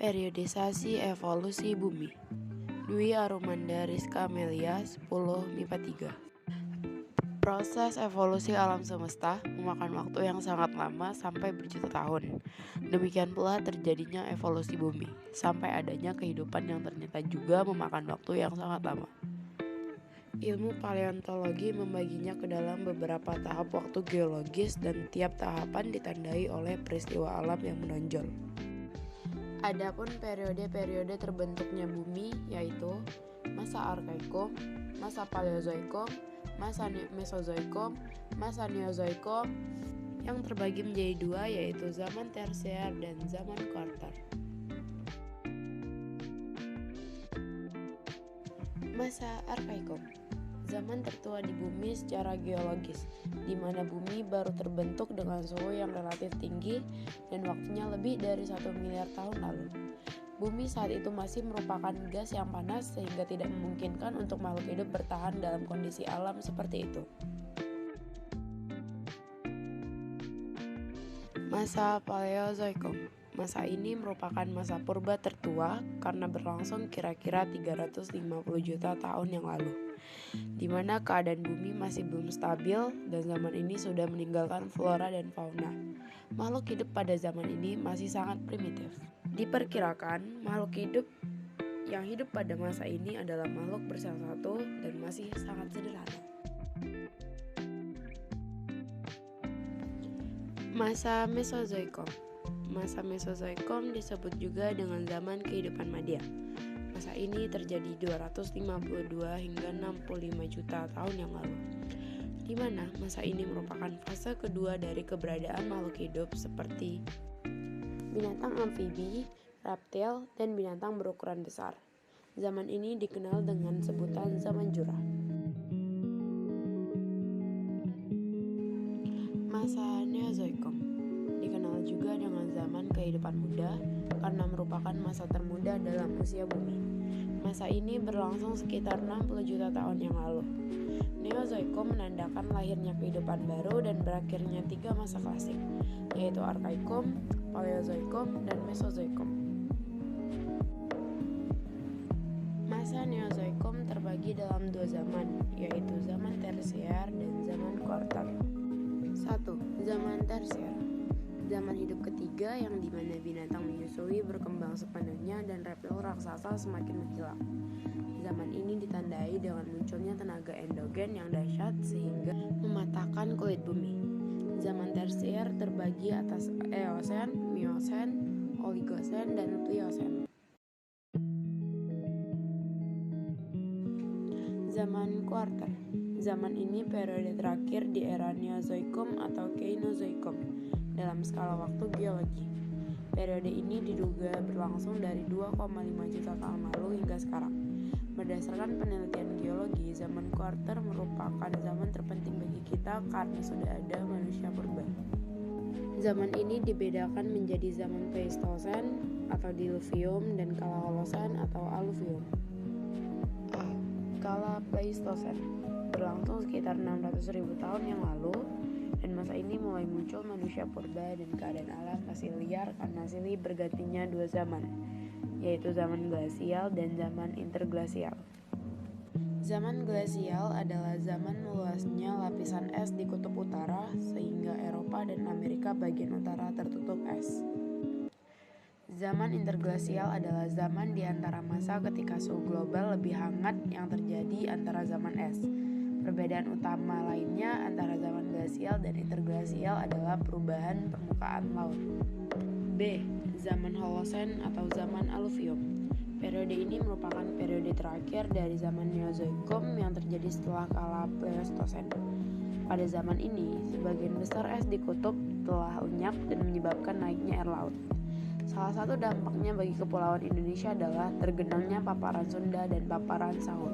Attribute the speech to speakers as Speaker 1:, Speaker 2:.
Speaker 1: Periodisasi evolusi bumi. Dwi Arumanda Rizka Melia 10 MIPA 3. Proses evolusi alam semesta memakan waktu yang sangat lama sampai berjuta tahun. Demikian pula terjadinya evolusi bumi, sampai adanya kehidupan yang ternyata juga memakan waktu yang sangat lama. Ilmu paleontologi membaginya ke dalam beberapa tahap waktu geologis dan tiap tahapan ditandai oleh peristiwa alam yang menonjol. Adapun periode-periode terbentuknya bumi yaitu masa Arkaikum, masa Paleozoikum, masa Mesozoikum, masa Neozoikum, yang terbagi menjadi dua yaitu zaman Tersier dan zaman Kuarter. Masa Arkaikum, zaman tertua di bumi secara geologis, di mana bumi baru terbentuk dengan suhu yang relatif tinggi dan waktunya lebih dari 1 miliar tahun lalu. Bumi saat itu masih merupakan gas yang panas sehingga tidak memungkinkan untuk makhluk hidup bertahan dalam kondisi alam seperti itu. Masa Paleozoikum. Masa ini merupakan masa purba tertua karena berlangsung kira-kira 350 juta tahun yang lalu, di mana keadaan bumi masih belum stabil dan zaman ini sudah meninggalkan flora dan fauna. Makhluk hidup pada zaman ini masih sangat primitif. Diperkirakan makhluk hidup yang hidup pada masa ini adalah makhluk bersel satu dan masih sangat sederhana. Masa Mesozoikum. Masa Mesozoikum disebut juga dengan zaman kehidupan Madia. Masa ini terjadi 252 hingga 65 juta tahun yang lalu, di mana masa ini merupakan fase kedua dari keberadaan makhluk hidup seperti binatang amfibi, reptil, dan binatang berukuran besar. Zaman ini dikenal dengan sebutan zaman Jura. Masa Neozoikum dikenal juga dengan zaman kehidupan muda karena merupakan masa termuda dalam usia bumi. Masa ini berlangsung sekitar 60 juta tahun yang lalu. Neozoikum menandakan lahirnya kehidupan baru dan berakhirnya 3 masa klasik, yaitu Arkaikum, Paleozoikum, dan Mesozoikum. Masa Neozoikum terbagi dalam 2 zaman, yaitu zaman Tersier dan zaman Kuarter. 1. Zaman Tersier. Zaman hidup ketiga yang dimana binatang menyusui berkembang sepenuhnya dan reptil raksasa semakin menghilang. Zaman ini ditandai dengan munculnya tenaga endogen yang dahsyat sehingga mematahkan kulit bumi. Zaman Tersier terbagi atas Eosen, Miosen, Oligosen, dan Pliosen. Zaman Kuarter. Zaman ini periode terakhir di era Neozoikum atau Cainozoikum dalam skala waktu geologi. Periode ini diduga berlangsung dari 2,5 juta tahun lalu hingga sekarang. Berdasarkan penelitian geologi, zaman Kuarter merupakan zaman terpenting bagi kita karena sudah ada manusia purba. Zaman ini dibedakan menjadi zaman Pleistosen atau Diluvium dan Kala Holosen atau Aluvium. Kala Pleistosen berlangsung sekitar 600.000 tahun yang lalu, dan masa ini mulai muncul manusia purba dan keadaan alam masih liar karena silih bergantinya 2 zaman, yaitu zaman glasial dan zaman interglasial. Zaman glasial adalah zaman meluasnya lapisan es di kutub utara sehingga Eropa dan Amerika bagian utara tertutup es. Zaman interglasial adalah zaman di antara masa ketika suhu global lebih hangat yang terjadi antara zaman es. Perbedaan utama lainnya antara zaman glasial dan interglasial adalah perubahan permukaan laut. B. Zaman Holosen atau zaman Aluvium. Periode ini merupakan periode terakhir dari zaman Neozoikum yang terjadi setelah kala Pleistosen. Pada zaman ini, sebagian besar es di kutub telah lenyap dan menyebabkan naiknya air laut. Salah satu dampaknya bagi kepulauan Indonesia adalah tergenangnya paparan Sunda dan paparan Sahul.